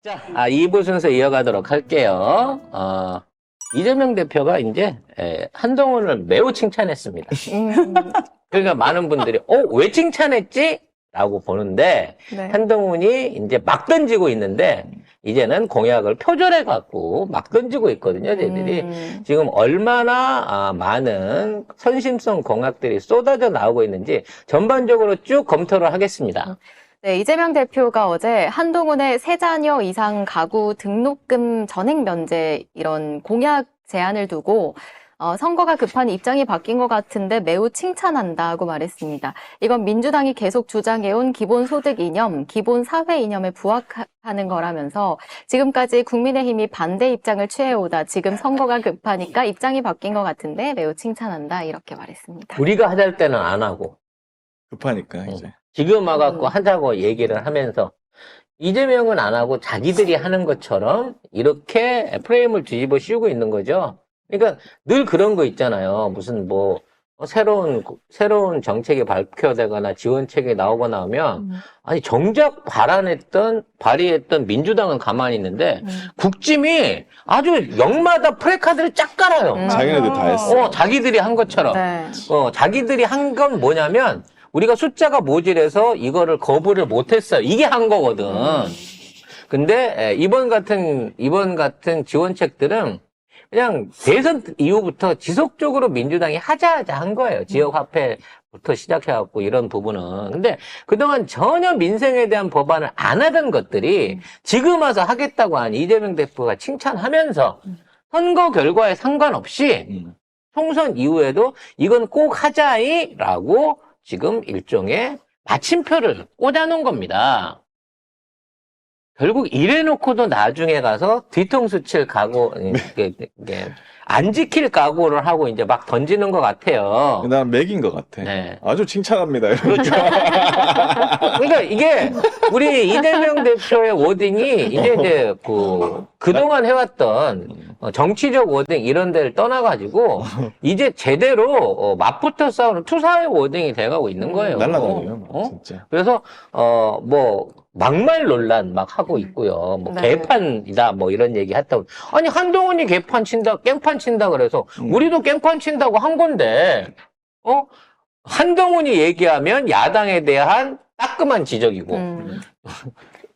자, 2부 순서 이어가도록 할게요. 이재명 대표가 이제 한동훈을 매우 칭찬했습니다. 그러니까 많은 분들이 왜 칭찬했지? 라고 보는데 네. 한동훈이 이제 막 던지고 있는데 이제는 공약을 표절해 갖고 막 던지고 있거든요. 쟤들이 지금 얼마나 많은 선심성 공약들이 쏟아져 나오고 있는지 전반적으로 쭉 검토를 하겠습니다. 네, 이재명 대표가 어제 한동훈의 3자녀 이상 가구 등록금 전액 면제 이런 공약 제안을 두고 선거가 급한 입장이 바뀐 것 같은데 매우 칭찬한다고 말했습니다. 이건 민주당이 계속 주장해온 기본소득 이념, 기본사회 이념에 부합하는 거라면서 지금까지 국민의힘이 반대 입장을 취해오다 지금 선거가 급하니까 입장이 바뀐 것 같은데 매우 칭찬한다 이렇게 말했습니다. 우리가 하자할 때는 안 하고 급하니까 이제. 지금 와갖고 하자고 얘기를 하면서 이재명은 안 하고 자기들이 하는 것처럼 이렇게 프레임을 뒤집어 씌우고 있는 거죠. 그러니까 늘 그런 거 있잖아요. 무슨 뭐 새로운 정책이 발표되거나 지원책이 나오거나 하면 아니 정작 발의했던 민주당은 가만히 있는데 국짐이 아주 역마다 프레카드를 쫙 깔아요. 자기네들 다 했어. 자기들이 한 것처럼. 네. 자기들이 한 건 뭐냐면 우리가 숫자가 모질해서 이거를 거부를 못했어요. 이게 한 거거든. 근데 이번 같은 지원책들은 그냥 대선 이후부터 지속적으로 민주당이 하자 한 거예요. 지역화폐부터 시작해갖고 이런 부분은. 근데 그동안 전혀 민생에 대한 법안을 안 하던 것들이 지금 와서 하겠다고 한 이재명 대표가 칭찬하면서 선거 결과에 상관없이 총선 이후에도 이건 꼭 하자이라고 지금 일종의 마침표를 꽂아놓은 겁니다. 결국 이래놓고도 나중에 가서 뒤통수 칠 각오, 안 지킬 각오를 하고 이제 막 던지는 것 같아요. 난 맥인 것 같아. 네. 아주 칭찬합니다. 그렇죠. 그러니까 이게 우리 이재명 대표의 워딩이 이제 그동안 해왔던 정치적 워딩 이런 데를 떠나가지고 이제 제대로 맞붙어 싸우는 투사의 워딩이 돼가고 있는 거예요. 날라다녀요, 진짜. 그래서 막말 논란 막 하고 있고요. 네. 개판이다 뭐 이런 얘기 했다고. 아니 한동훈이 개판 친다, 깽판 친다 그래서 우리도 깽판 친다고 한 건데 한동훈이 얘기하면 야당에 대한 따끔한 지적이고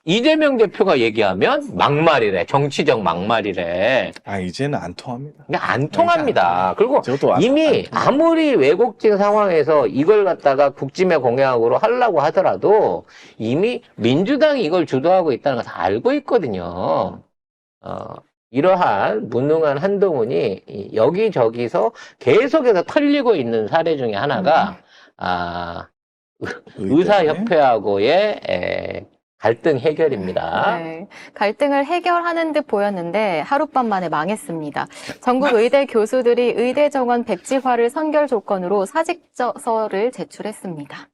이재명 대표가 얘기하면 막말이래. 정치적 막말이래. 이제는 안 통합니다. 그냥 안 통합니다. 그리고 저것도 이미 아무리 왜곡된 상황에서 이걸 갖다가 국짐의 공약으로 하려고 하더라도 이미 민주당이 이걸 주도하고 있다는 걸 다 알고 있거든요. 이러한 무능한 한동훈이 여기저기서 계속해서 털리고 있는 사례 중에 하나가 의사협회하고의 갈등 해결입니다. 네, 갈등을 해결하는 듯 보였는데 하룻밤 만에 망했습니다. 전국 의대 교수들이 의대 정원 백지화를 선결 조건으로 사직서를 제출했습니다.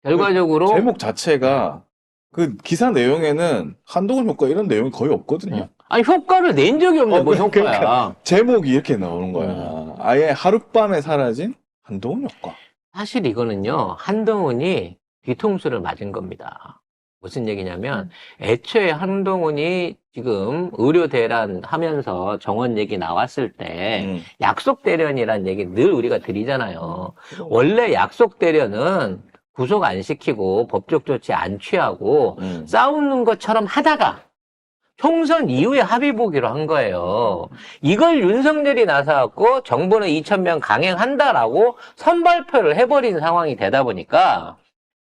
결과적으로 제목 자체가 그 기사 내용에는 한동훈 효과 이런 내용이 거의 없거든요. 아니 효과를 낸 적이 없는데 뭐 효과야. 그러니까 제목이 이렇게 나오는 거야. 아예 하룻밤에 사라진 한동훈 효과. 사실 이거는요, 한동훈이 뒤통수를 맞은 겁니다. 무슨 얘기냐면, 애초에 한동훈이 지금 의료 대란 하면서 정원 얘기 나왔을 때, 약속 대련이란 얘기 늘 우리가 드리잖아요. 원래 약속 대련은 구속 안 시키고 법적 조치 안 취하고 싸우는 것처럼 하다가 총선 이후에 합의 보기로 한 거예요. 이걸 윤석열이 나서갖고 정부는 2,000명 강행한다라고 선발표를 해버린 상황이 되다 보니까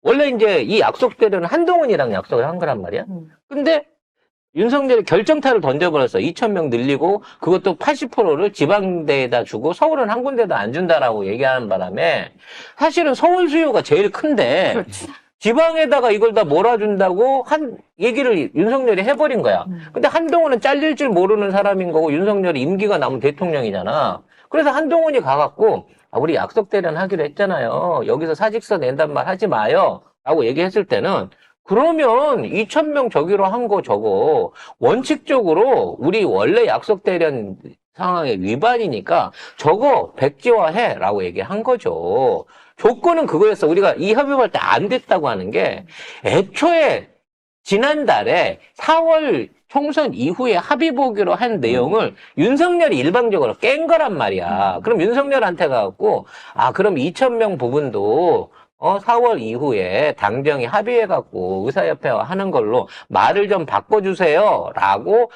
원래 이제 이 약속대로는 한동훈이랑 약속을 한 거란 말이야. 근데 윤석열이 결정타를 던져버렸어. 2,000명 늘리고 그것도 80%를 지방대에다 주고 서울은 한 군데도 안 준다라고 얘기하는 바람에 사실은 서울 수요가 제일 큰데 그렇지. 지방에다가 이걸 다 몰아준다고 얘기를 윤석열이 해버린 거야. 근데 한동훈은 잘릴 줄 모르는 사람인 거고 윤석열이 임기가 남은 대통령이잖아. 그래서 한동훈이 가갖고 우리 약속 대련 하기로 했잖아요. 여기서 사직서 낸단 말 하지 마요. 라고 얘기했을 때는 그러면 2,000명 저기로 한 거 저거 원칙적으로 우리 원래 약속 대련 상황의 위반이니까 저거 백지화해 라고 얘기한 거죠. 조건은 그거였어. 우리가 이 협의할 때 안 됐다고 하는 게 애초에 지난달에 4월 총선 이후에 합의 보기로 한 내용을 윤석열이 일방적으로 깬 거란 말이야. 그럼 윤석열한테 가갖고, 그럼 2,000명 부분도 4월 이후에 당정이 합의해갖고 의사협회와 하는 걸로 말을 좀 바꿔주세요. 라고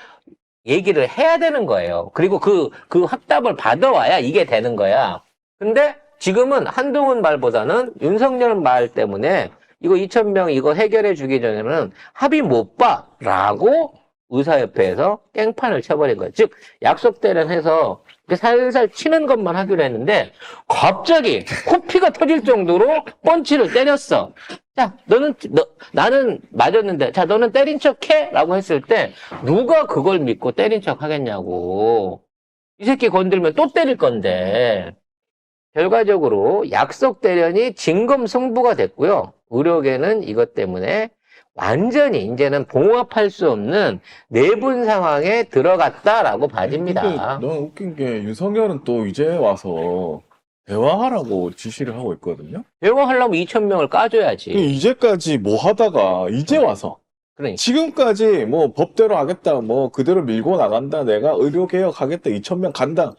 얘기를 해야 되는 거예요. 그리고 그 확답을 받아와야 이게 되는 거야. 근데 지금은 한동훈 말보다는 윤석열 말 때문에 이거 2,000명 이거 해결해 주기 전에는 합의 못 봐. 라고 의사협회에서 깽판을 쳐버린 거예요. 즉, 약속대로 해서 살살 치는 것만 하기로 했는데 갑자기 코피가 터질 정도로 펀치를 때렸어. 자, 나는 맞았는데, 자, 너는 때린 척 해? 라고 했을 때 누가 그걸 믿고 때린 척 하겠냐고. 이 새끼 건들면 또 때릴 건데. 결과적으로 약속 대련이 진검승부가 됐고요. 의료계는 이것 때문에 완전히 이제는 봉합할 수 없는 내분 상황에 들어갔다라고 봐집니다. 근데 너무 웃긴 게 윤석열은 또 이제 와서 대화하라고 지시를 하고 있거든요. 대화하려면 2,000명을 까줘야지. 이제까지 뭐 하다가 이제 와서 그러니까. 지금까지 뭐 법대로 하겠다, 뭐 그대로 밀고 나간다, 내가 의료개혁 하겠다, 2,000명 간다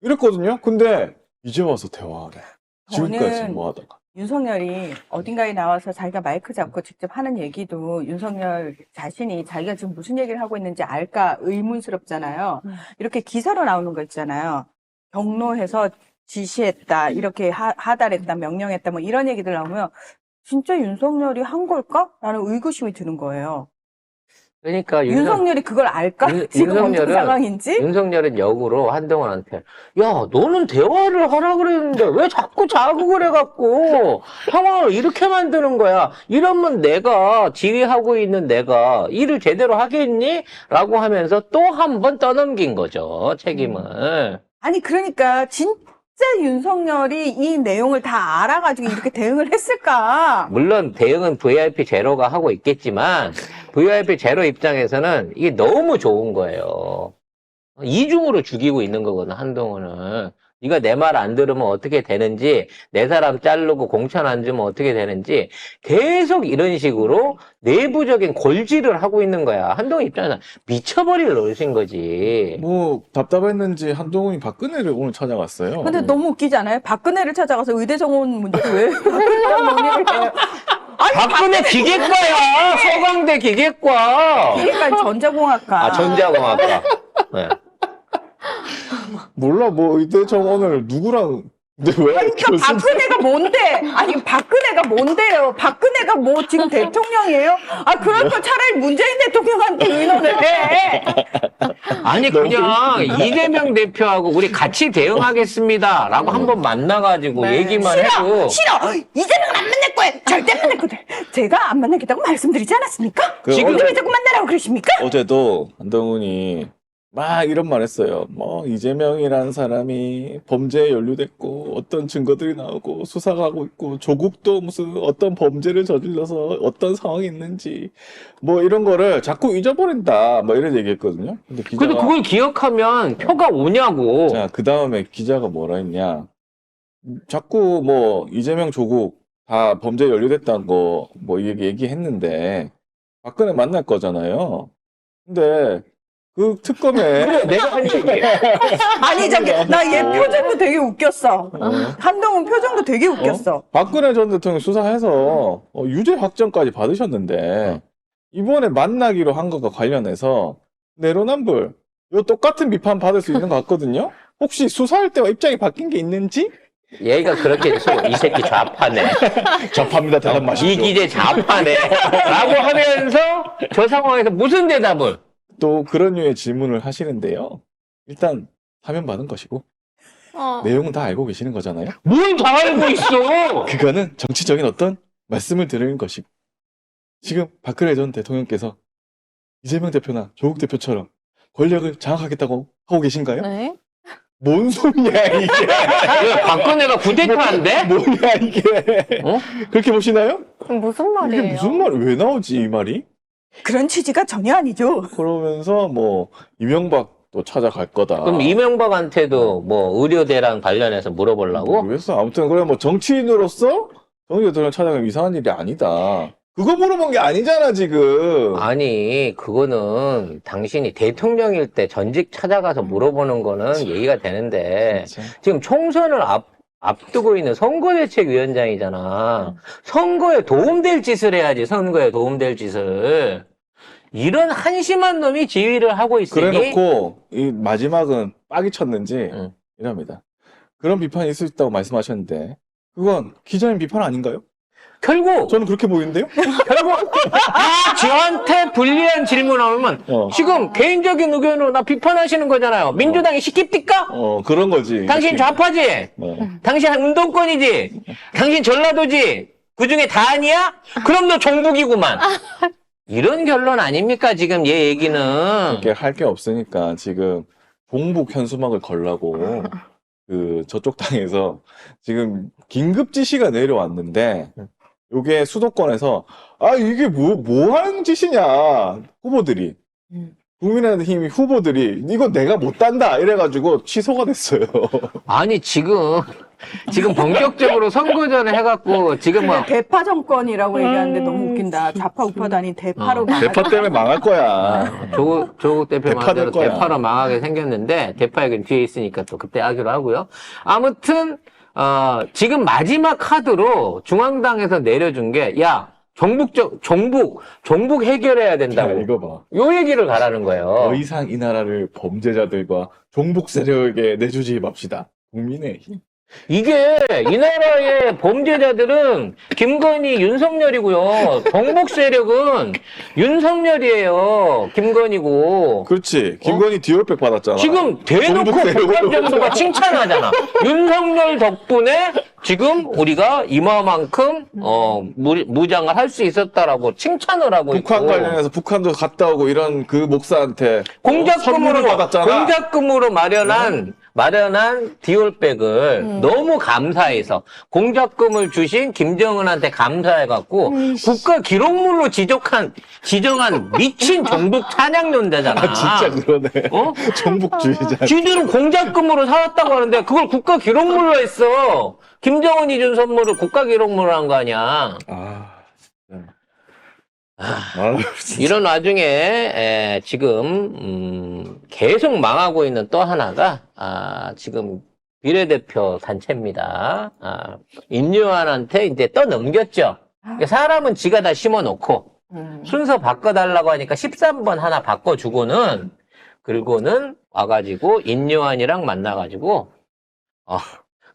이랬거든요. 근데 이제 와서 대화하래. 지금까지 저는 뭐 하다가. 윤석열이 어딘가에 나와서 자기가 마이크 잡고 직접 하는 얘기도 윤석열 자신이 자기가 지금 무슨 얘기를 하고 있는지 알까 의문스럽잖아요. 이렇게 기사로 나오는 거 있잖아요. 경로해서 지시했다, 이렇게 하달했다, 명령했다, 뭐 이런 얘기들 나오면 진짜 윤석열이 한 걸까? 라는 의구심이 드는 거예요. 그러니까 윤석열이 그걸 알까? 지금 어떤 상황인지? 윤석열은 역으로 한동훈한테 야, 너는 대화를 하라 그랬는데 왜 자꾸 자극을 해갖고 상황을 이렇게 만드는 거야. 이러면 내가 지휘하고 있는 내가 일을 제대로 하겠니? 라고 하면서 또 한 번 떠넘긴 거죠, 책임을. 아니 그러니까 진짜 윤석열이 이 내용을 다 알아가지고 이렇게 대응을 했을까? 물론 대응은 VIP 제로가 하고 있겠지만 VIP 제로 입장에서는 이게 너무 좋은 거예요. 이중으로 죽이고 있는 거거든, 한동훈은. 네가 내 말 안 들으면 어떻게 되는지, 내 사람 자르고 공천 안 주면 어떻게 되는지 계속 이런 식으로 내부적인 골질을 하고 있는 거야. 한동훈 입장에서는 미쳐버릴 노릇인 거지. 뭐 답답했는지 한동훈이 박근혜를 오늘 찾아갔어요. 근데 너무 웃기지 않아요? 박근혜를 찾아가서 의대 정원 문제를 왜 박근혜랑 논의를 해요? 박근혜 기계과야! 서강대 기계과! 기계과 전자공학과. 전자공학과. 네. 몰라, 뭐 의대 정원을 누구랑 근데 왜 그러니까 박근혜가 뭔데? 아니 박근혜가 뭔데요? 박근혜가 뭐 지금 대통령이에요? 그럴 거 차라리 문재인 대통령한테 의논을 해. 아니 그냥 이재명 대표하고 우리 같이 대응하겠습니다 라고 한번 만나가지고 네. 얘기만 해도 싫어. 이재명은 안 만날 거예요. 절대 안 만날 거예요. 제가 안 만나겠다고 말씀드리지 않았습니까? 지금 왜 자꾸 만나라고 그러십니까? 어제도 한동훈이 막 이런 말 했어요. 뭐 이재명이라는 사람이 범죄에 연루됐고 어떤 증거들이 나오고 수사하고 있고 조국도 무슨 어떤 범죄를 저질러서 어떤 상황이 있는지 뭐 이런 거를 자꾸 잊어버린다 뭐 이런 얘기했거든요. 근데 그래도 그걸 기억하면 표가 오냐고. 자, 그 다음에 기자가 뭐라 했냐. 자꾸 뭐 이재명 조국 다 범죄에 연루됐다는 거 뭐 얘기했는데 박근혜 만날 거잖아요. 근데 그 특검에 내가 한 얘기. 아니 저기 나 얘 표정도 되게 웃겼어. 한동훈 표정도 되게 웃겼어. 박근혜 전 대통령 수사해서 유죄 확정까지 받으셨는데 이번에 만나기로 한 것과 관련해서 내로남불 요 똑같은 비판 받을 수 있는 것 같거든요. 혹시 수사할 때와 입장이 바뀐 게 있는지? 얘가 그렇게 해서 이 새끼 좌파네. 접합니다. 대답 마십시오. 이 기재 좌파네. 라고 하면서 저 상황에서 무슨 대답을? 또 그런 류의 질문을 하시는데요. 일단 사면 받은 것이고 내용은 다 알고 계시는 거잖아요. 뭘 다 알고 있어? 그거는 정치적인 어떤 말씀을 드리는 것이고 지금 박근혜 전 대통령께서 이재명 대표나 조국 대표처럼 권력을 장악하겠다고 하고 계신가요? 네. 뭔 소리야 이게? 왜 박근혜가 구데타인데? 뭐냐 이게? 어? 그렇게 보시나요? 무슨 말이에요? 이게 무슨 말이 왜 나오지 이 말이? 그런 취지가 전혀 아니죠. 그러면서 뭐 이명박도 찾아갈 거다. 그럼 이명박한테도 뭐 의료대랑 관련해서 물어보려고? 모르겠어. 아무튼 그래 뭐 정치인으로서 정의대통령 찾아가면 이상한 일이 아니다. 그거 물어본 게 아니잖아, 지금. 아니, 그거는 당신이 대통령일 때 전직 찾아가서 물어보는 거는 얘기가 되는데, 진짜. 지금 총선을 앞두고 있는 선거대책위원장이잖아. 선거에 도움될 짓을 해야지, 선거에 도움될 짓을. 이런 한심한 놈이 지휘를 하고 있으니. 그래놓고, 이 마지막은 빡이 쳤는지, 응. 이럽니다. 그런 비판이 있을 수 있다고 말씀하셨는데, 그건 기자님 비판 아닌가요? 결국, 저는 그렇게 보이는데요? 저한테 불리한 질문 하면, 지금 개인적인 의견으로 나 비판하시는 거잖아요. 민주당이 시킵니까? 그런 거지. 당신 좌파지? 당신 운동권이지? 당신 전라도지? 그 중에 다 아니야? 그럼 너 종북이구만. 이런 결론 아닙니까, 지금 얘 얘기는. 이렇게 할 게 없으니까 지금 종북 현수막을 걸라고 저쪽 당에서 지금 긴급 지시가 내려왔는데 요게 수도권에서 이게 뭐 하는 짓이냐 후보들이 국민의힘 후보들이 이거 내가 못 단다 이래가지고 취소가 됐어요. 아니, 지금 본격적으로 선거전을 해갖고, 지금 뭐, 대파 정권이라고 얘기하는데 너무 웃긴다. 좌파 우파도 아닌 대파로 대파 때문에 망할 거야. 조국 대표 대파 말대로 될 거야. 대파로 망하게 생겼는데, 대파 얘기는 뒤에 있으니까 또 그때 하기로 하고요. 아무튼, 지금 마지막 카드로 중앙당에서 내려준 게, 야, 종북 해결해야 된다고. 이거 봐. 요 얘기를 가라는 거예요. 더 이상 이 나라를 범죄자들과 종북 세력에게 내주지 맙시다. 국민의힘. 이게 이 나라의 범죄자들은 김건희, 윤석열이고요. 종북 세력은 윤석열이에요. 김건희고. 그렇지. 김건희 디올백 받았잖아. 지금 대놓고 종북 세력으로. 북한 정부가 칭찬하잖아. 윤석열 덕분에 지금 우리가 이마만큼 무장을 할 수 있었다라고 칭찬을 하고 북한 있고. 관련해서 북한도 갔다 오고 이런 그 목사한테 선물을 공작금으로 받았잖아. 마련한 디올백을 너무 감사해서 공작금을 주신 김정은한테 감사해갖고 국가 기록물로 지정한 미친 종북 찬양연대잖아. 진짜 그러네. 어? 종북주의자. 지들은 공작금으로 사왔다고 하는데 그걸 국가 기록물로 했어. 김정은이 준 선물을 국가 기록물로 한 거 아니야. 진짜. 이런 와중에 지금 계속 망하고 있는 또 하나가 지금 비례대표 단체입니다. 임요한한테 이제 떠넘겼죠. 사람은 지가 다 심어놓고 순서 바꿔달라고 하니까 13번 하나 바꿔주고는 그리고는 와가지고 임요한이랑 만나가지고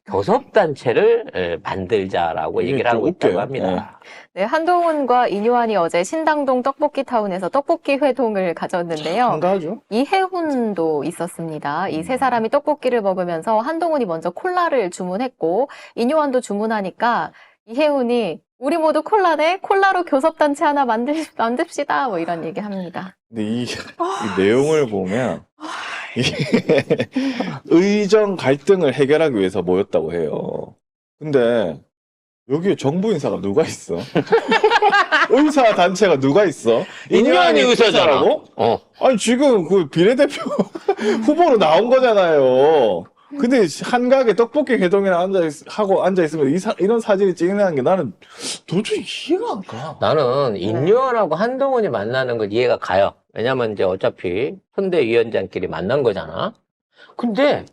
교섭단체를 만들자라고 이게 얘기를 좀 하고 있다고 웃겨요. 합니다. 네, 한동훈과 인요한이 어제 신당동 떡볶이타운에서 떡볶이 회동을 가졌는데요. 한가하죠? 이해훈도 있었습니다. 이 세 사람이 떡볶이를 먹으면서 한동훈이 먼저 콜라를 주문했고 인요한도 주문하니까 이해훈이 우리 모두 콜라네? 콜라로 교섭단체 하나 만듭시다. 뭐 이런 얘기 합니다. 근데 이 내용을 보면 이게 의정 갈등을 해결하기 위해서 모였다고 해요. 근데 여기에 정부 인사가 누가 있어? 의사 단체가 누가 있어? 인요한이 의사잖아. 의사라고? 아니 지금 그 비례대표 후보로 나온 거잖아요. 근데 한가하게 떡볶이 회동이나 앉아 있으면 이런 사진이 찍히는 게 나는 도저히 이해가 안 가. 나는 임요한하고 한동훈이 만나는 건 이해가 가요. 왜냐면 이제 어차피 선대위원장끼리 만난 거잖아. 근데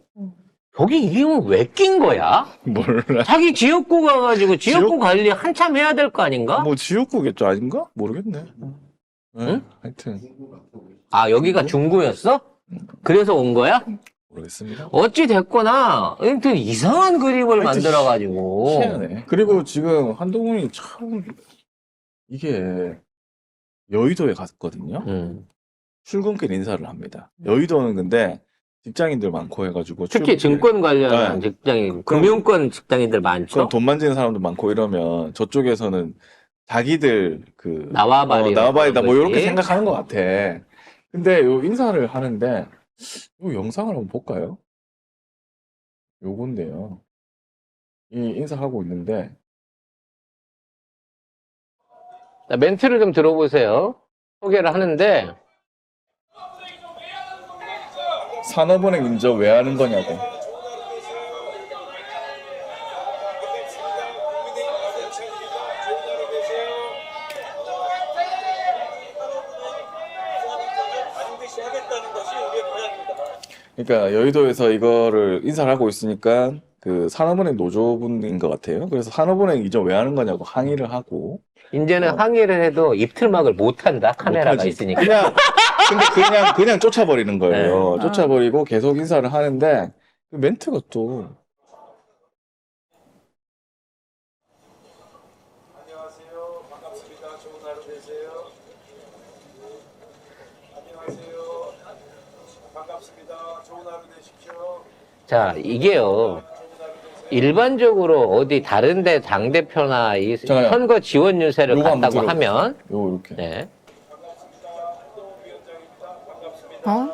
여기 이름은 왜 낀 거야? 몰라. 자기 지역구 가가지고 지역구 관리 한참 해야 될 거 아닌가? 뭐 지역구겠죠, 아닌가? 모르겠네. 응? 하여튼 여기가 중구였어? 그래서 온 거야? 모르겠습니다. 어찌 됐거나 아무튼 이상한 그림을 하여튼 만들어가지고 희한해. 그리고 지금 한동훈이 참 이게 여의도에 갔거든요. 출근길 인사를 합니다. 여의도는 근데 직장인들 많고 해가지고 특히 증권 관련한 네. 직장인, 금융권 직장인들 많죠. 그럼 돈 만지는 사람도 많고 이러면 저쪽에서는 자기들 나와바리 나와바리다 뭐 이렇게 생각하는 것 같아. 근데 요 인사를 하는데 요 영상을 한번 볼까요? 요건데요. 이 인사하고 있는데 멘트를 좀 들어보세요. 소개를 하는데 산업은행 인정 왜 하는 거냐고. 그러니까 여의도에서 이거를 인사를 하고 있으니까 그 산업은행 노조분인 것 같아요. 그래서 산업은행 이전 왜 하는 거냐고 항의를 하고 이제는 항의를 해도 입틀막을 못 한다. 카메라가 못하지. 있으니까. 근데 그냥 쫓아버리는 거예요. 네. 쫓아버리고 계속 인사를 하는데 그 멘트가 또 안녕하세요. 반갑습니다. 좋은 하루 되세요. 안녕하세요. 반갑습니다. 좋은 하루 되십시오. 자, 이게요. 일반적으로 어디 다른데 당대표나 이 잠깐만요. 선거 지원 유세를 요거 한번 갔다고 들어보세요. 하면, 요거 이렇게 네. 어?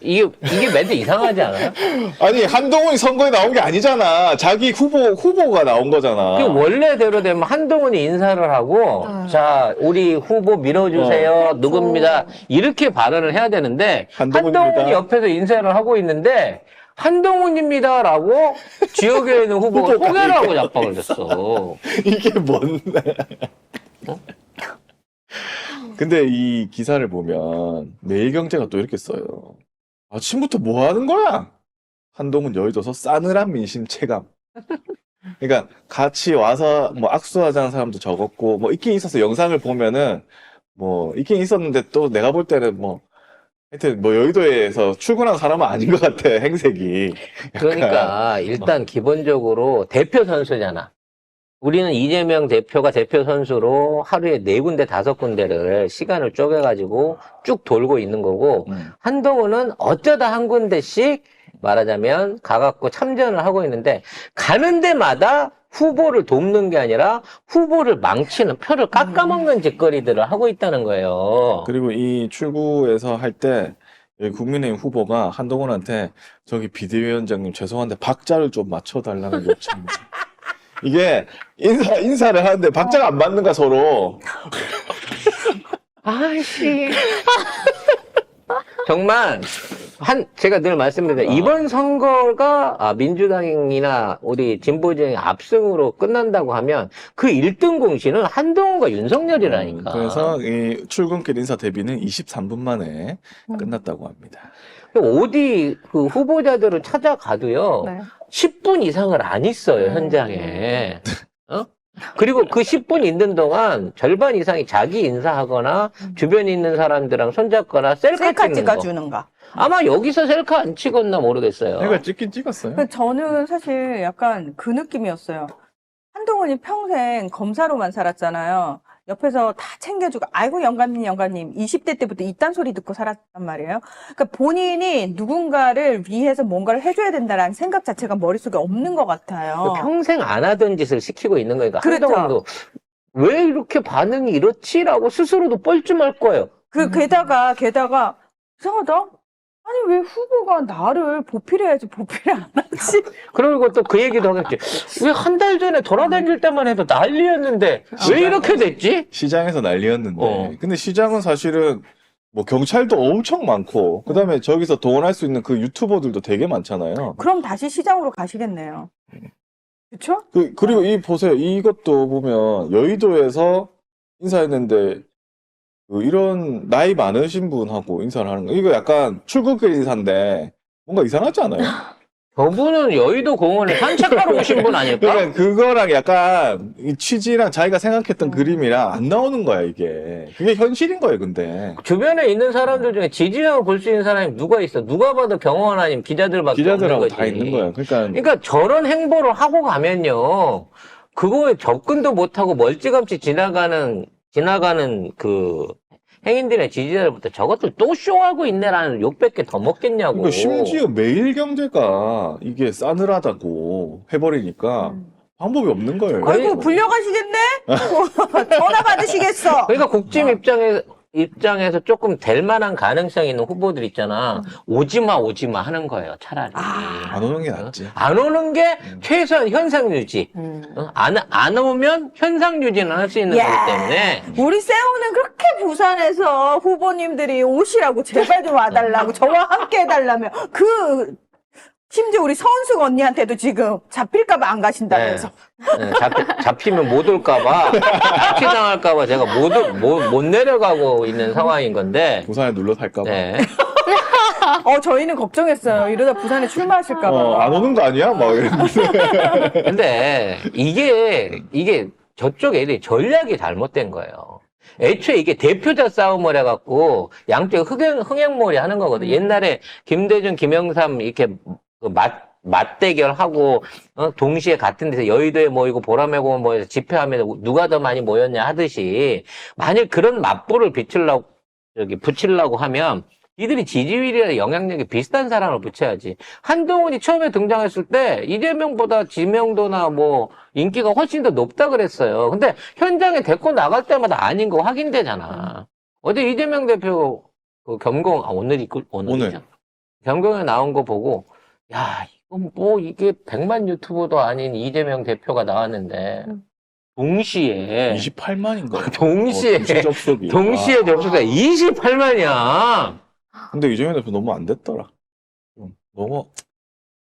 이게 멘트 이상하지 않아요? 아니 한동훈이 선거에 나온 게 아니잖아. 자기 후보가 나온 거잖아. 그 원래대로 되면 한동훈이 인사를 하고, 자, 우리 후보 밀어주세요. 누굽니다. 이렇게 발언을 해야 되는데, 한동훈입니다. 한동훈이 옆에서 인사를 하고 있는데, 한동훈입니다라고 지역에 있는 후보가 소개를 하고 잡박을 줬어. 이게 뭔데? 근데 이 기사를 보면 매일경제가 또 이렇게 써요. 아침부터 뭐 하는 거야? 한동훈 여의도서 싸늘한 민심 체감. 그러니까 같이 와서 뭐 악수하자는 사람도 적었고 뭐 있긴 있었어. 영상을 보면은 뭐 있긴 있었는데 또 내가 볼 때는 뭐 하여튼 뭐 여의도에서 출근한 사람은 아닌 것 같아. 행색이. 그러니까 일단 기본적으로 대표 선수잖아. 우리는 이재명 대표가 대표 선수로 하루에 4군데, 5군데를 시간을 쪼개가지고 쭉 돌고 있는 거고, 한동훈은 어쩌다 한 군데씩 말하자면 가갖고 참전을 하고 있는데, 가는 데마다 후보를 돕는 게 아니라 후보를 망치는, 표를 깎아먹는 짓거리들을 하고 있다는 거예요. 그리고 이 출구에서 할 때 국민의힘 후보가 한동훈한테 저기 비대위원장님 죄송한데 박자를 좀 맞춰달라는 요청입니다. 이게 인사를 하는데 박자가 안 맞는 거야 서로. 아이씨. 정말 제가 늘 말씀드려요. 이번 선거가 민주당이나 우리 진보정의 압승으로 끝난다고 하면 그 1등 공신은 한동훈과 윤석열이라니까. 그래서 이 출근길 인사 대비는 23분 만에 끝났다고 합니다. 어디 그 후보자들을 찾아가도요. 네. 10분 이상을 안 있어요, 현장에. 어? 그리고 그 10분 있는 동안 절반 이상이 자기 인사하거나 주변에 있는 사람들이랑 손잡거나 셀카 셀카 찍는 거. 찍어주는가. 아마 여기서 셀카 안 찍었나 모르겠어요. 내가 찍긴 찍었어요. 근데 저는 사실 약간 그 느낌이었어요. 한동훈이 평생 검사로만 살았잖아요. 옆에서 다 챙겨주고, 아이고, 영감님, 20대 때부터 이딴 소리 듣고 살았단 말이에요. 그러니까 본인이 누군가를 위해서 뭔가를 해줘야 된다라는 생각 자체가 머릿속에 없는 것 같아요. 평생 안 하던 짓을 시키고 있는 거니까 그렇죠. 한동훈도 왜 이렇게 반응이 이렇지라고 스스로도 뻘쭘할 거예요. 게다가, 이상하다? 아니, 왜 후보가 나를 보필해야지, 보필을 안 하지? 그리고 또 그 얘기도 하겠지. 왜 한 달 전에 돌아다닐 때만 해도 난리였는데 왜 이렇게 됐지? 시장에서 난리였는데. 어. 근데 시장은 사실은 뭐 경찰도 엄청 많고, 그 다음에 저기서 동원할 수 있는 그 유튜버들도 되게 많잖아요. 그럼 다시 시장으로 가시겠네요. 그쵸? 그리고 보세요. 이것도 보면 여의도에서 인사했는데, 이런 나이 많으신 분하고 인사를 하는 거. 이거 약간 출근길 인사인데, 뭔가 이상하지 않아요? 저분은 여의도 공원에 산책하러 오신 분 아닐까? 그러니까 그거랑 약간 이 취지랑 자기가 생각했던 그림이랑 안 나오는 거야, 이게. 그게 현실인 거예요, 근데. 주변에 있는 사람들 중에 지지하고 볼 수 있는 사람이 누가 있어? 누가 봐도 경호원 아니면 기자들밖에 없는 기자들하고 거지. 다 있는 거야. 그러니까 저런 행보를 하고 가면요. 그거에 접근도 못하고 멀찌감치 지나가는 그 행인들의 지지자들부터 저것들 또 쇼하고 있네라는 욕밖에 더 먹겠냐고. 그러니까 심지어 매일경제가 이게 싸늘하다고 해버리니까 방법이 없는 거예요. 아이고, 불려가시겠네? 전화 받으시겠어? 그러니까 국짐 입장에서 조금 될 만한 가능성이 있는 후보들 있잖아. 오지 마 하는 거예요, 차라리. 안 오는 게 낫지. 안 오는 게 최소한 현상 유지. 안 오면 현상 유지는 할 수 있는 거기 때문에. 우리 세호는 그렇게 부산에서 후보님들이 오시라고 제발 좀 와달라고 저와 함께 해달라며 심지어 우리 서은숙 언니한테도 지금 잡힐까봐 안 가신다면서. 네, 잡히면 못 올까봐, 착취당할까봐 제가 못 내려가고 있는 상황인 건데. 부산에 눌러 살까봐. 네. 저희는 걱정했어요. 이러다 부산에 출마하실까봐. 안 오는 거 아니야? 막 이랬는데. 근데 이게 저쪽 애들이 전략이 잘못된 거예요. 애초에 이게 대표자 싸움을 해갖고 양쪽 흥행몰이 하는 거거든. 옛날에 김대중, 김영삼 이렇게 그 맞대결하고 동시에 같은 데서 여의도에 모이고 보람에 모여서 집회하면 누가 더 많이 모였냐 하듯이 만일 그런 맞불을 붙이려고 하면 이들이 지지율이나 영향력이 비슷한 사람을 붙여야지. 한동훈이 처음에 등장했을 때 이재명보다 지명도나 뭐 인기가 훨씬 더 높다 그랬어요. 근데 현장에 데리고 나갈 때마다 아닌 거 확인되잖아. 어제 이재명 대표 그 오늘. 오늘이죠. 겸공에 나온 거 보고 야, 이건 뭐 이게 100만 유튜버도 아닌 이재명 대표가 나왔는데 동시에 28만인가? 동시에 접속이. 동시에 접속자 28만이야. 근데 이재명 대표 너무 안 됐더라. 너무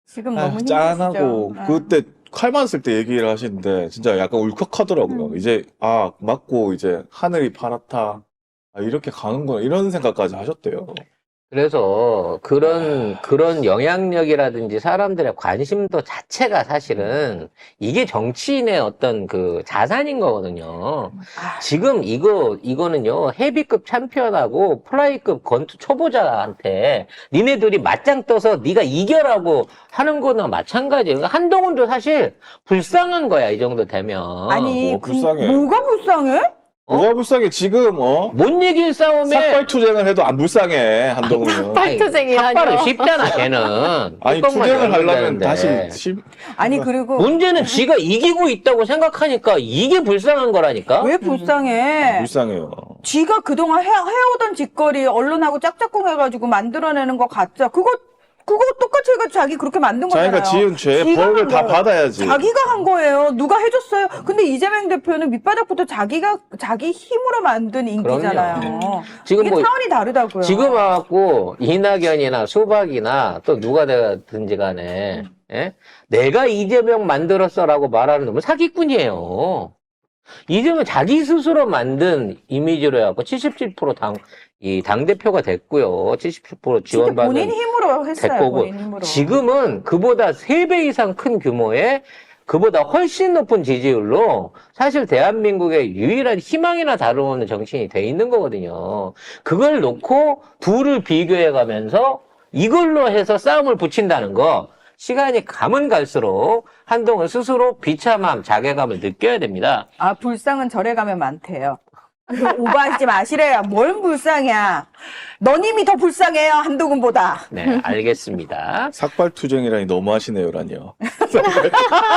지금 너무 짠하고 힘드시죠? 그때 칼만 쓸 때 얘기를 하시는데 진짜 약간 울컥하더라고요. 이제 맞고 이제 하늘이 파랗다. 이렇게 가는구나 이런 생각까지 하셨대요. 그래서 그런 영향력이라든지 사람들의 관심도 자체가 사실은 이게 정치인의 어떤 그 자산인 거거든요. 지금 이거는요, 헤비급 챔피언하고 플라이급 권투 초보자한테 니네들이 맞짱 떠서 네가 이겨라고 하는 거나 마찬가지예요. 한동훈도 사실 불쌍한 거야, 이 정도 되면. 아니, 불쌍해. 뭐가 불쌍해? 뭐가 불쌍해 지금 못 이길 싸움에 삭발투쟁을 해도 안 불쌍해 한동훈은. 발투쟁이라뇨. 삭발은 쉽잖아, 걔는. 아니 뚜껑만 투쟁을 열면 하려면 되는데. 다시 아니, 그리고 문제는 지가 이기고 있다고 생각하니까 이게 불쌍한 거라니까? 왜 불쌍해? 불쌍해요. 쥐가 그동안 해오던 짓거리 언론하고 짝짝꿍 해가지고 만들어내는 거 가짜. 그거 똑같이 해가지고 자기 그렇게 만든 거잖아요. 자기가 지은 죄 지가 벌을 한 다 거예요. 받아야지. 자기가 한 거예요. 누가 해줬어요. 근데 이재명 대표는 밑바닥부터 자기 힘으로 만든 인기잖아요. 지금 이게 뭐 차원이 다르다고요. 지금 와갖고 이낙연이나 수박이나 또 누가 되든지 간에 예? 내가 이재명 만들었어라고 말하는 놈은 사기꾼이에요. 이재명 자기 스스로 만든 이미지로 해갖고 77% 당대표가 됐고요. 77% 진짜 본인 지원받는 힘으로 했어요. 됐고고 본인 힘으로. 지금은 그보다 3배 이상 큰 규모의 그보다 훨씬 높은 지지율로 사실 대한민국의 유일한 희망이나 다름없는 정치인이 돼 있는 거거든요. 그걸 놓고 둘을 비교해 가면서 이걸로 해서 싸움을 붙인다는 거 시간이 가면 갈수록 한동훈 스스로 비참함, 자괴감을 느껴야 됩니다. 불쌍은 절에 가면 많대요. 오버하지 마시래요. 뭔 불쌍이야. 너님이 더 불쌍해요. 한동훈보다. 네, 알겠습니다. 삭발투쟁이라니 너무하시네요라니요.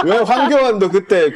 왜 황교안도 그때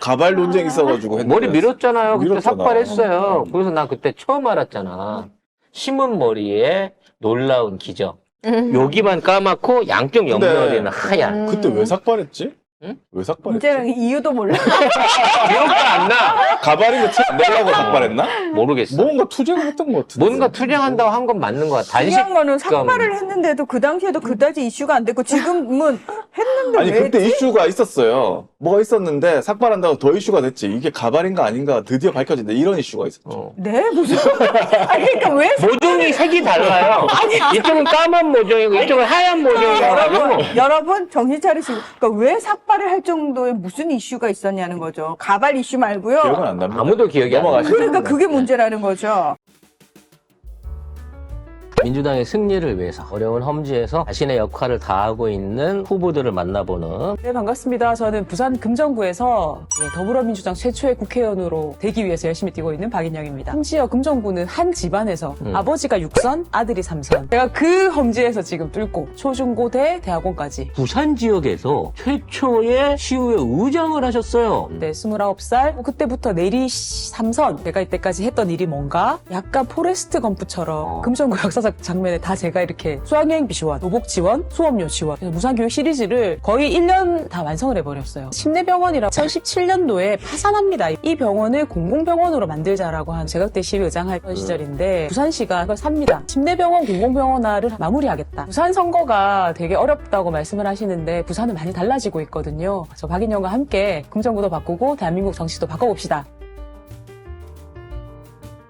가발 논쟁 있어가지고 했는데 머리 밀었잖아요. 그때 밀었잖아. 삭발했어요. 그래서 나 그때 처음 알았잖아. 심은 머리에 놀라운 기적. 여기만 까맣고 양쪽 옆머리는 하얀. 그때 왜 삭발했지? 응? 왜 삭발했지? 이제는 이유도 몰라. 기억도 안 나. 가발인 거 티 안 내려고 삭발했나? 모르겠어. 뭔가 투쟁을 했던 것 같은데. 뭔가 투쟁한다고 한 건 맞는 것 같아. 중요한 거는 삭발을 했는데도 그 당시에도 그다지 이슈가 안 됐고 지금은 했는데 아니 왜 그때 했지? 이슈가 있었어요. 뭐가 있었는데 삭발한다고 더 이슈가 됐지. 이게 가발인가 아닌가 드디어 밝혀진다. 이런 이슈가 있었죠. 네? 무슨 아니 그러니까 왜 모종이 색이 달라요. 이쪽은 까만 모종이고 이쪽은 하얀 모종이어가지고. 여러분 정신 차리시고 그러니까 왜 삭발을 할 정도의 무슨 이슈가 있었냐는 거죠. 가발 이슈 말고요. 기억은 안 납니다. 아무도 기억이 안 나. 넘어가시죠. 그러니까 그게 문제라는 거죠. 민주당의 승리를 위해서 어려운 험지에서 자신의 역할을 다하고 있는 후보들을 만나보는 네, 반갑습니다. 저는 부산 금정구에서 더불어민주당 최초의 국회의원으로 되기 위해서 열심히 뛰고 있는 박인영입니다. 심지어 금정구는 한 집안에서 아버지가 6선, 아들이 3선. 제가 그 험지에서 지금 뚫고 초중고대 대학원까지. 부산 지역에서 최초의 시의회 의장을 하셨어요. 네, 29살. 그때부터 내리 3선. 제가 이때까지 했던 일이 뭔가 약간 포레스트 검프처럼 금정구 역사적 장면에 다 제가 이렇게 수학여행비 지원, 도복 지원, 수업료 지원, 그래서 무상교육 시리즈를 거의 1년 다 완성을 해버렸어요. 침례병원이라고 2017년도에 파산합니다. 이 병원을 공공병원으로 만들자라고 한 제가 그때 시의회장 했던 시절인데 부산시가 그걸 삽니다. 침례병원 공공병원화를 마무리하겠다. 부산 선거가 되게 어렵다고 말씀을 하시는데 부산은 많이 달라지고 있거든요. 그래서 박인영과 함께 금정구도 바꾸고 대한민국 정치도 바꿔봅시다.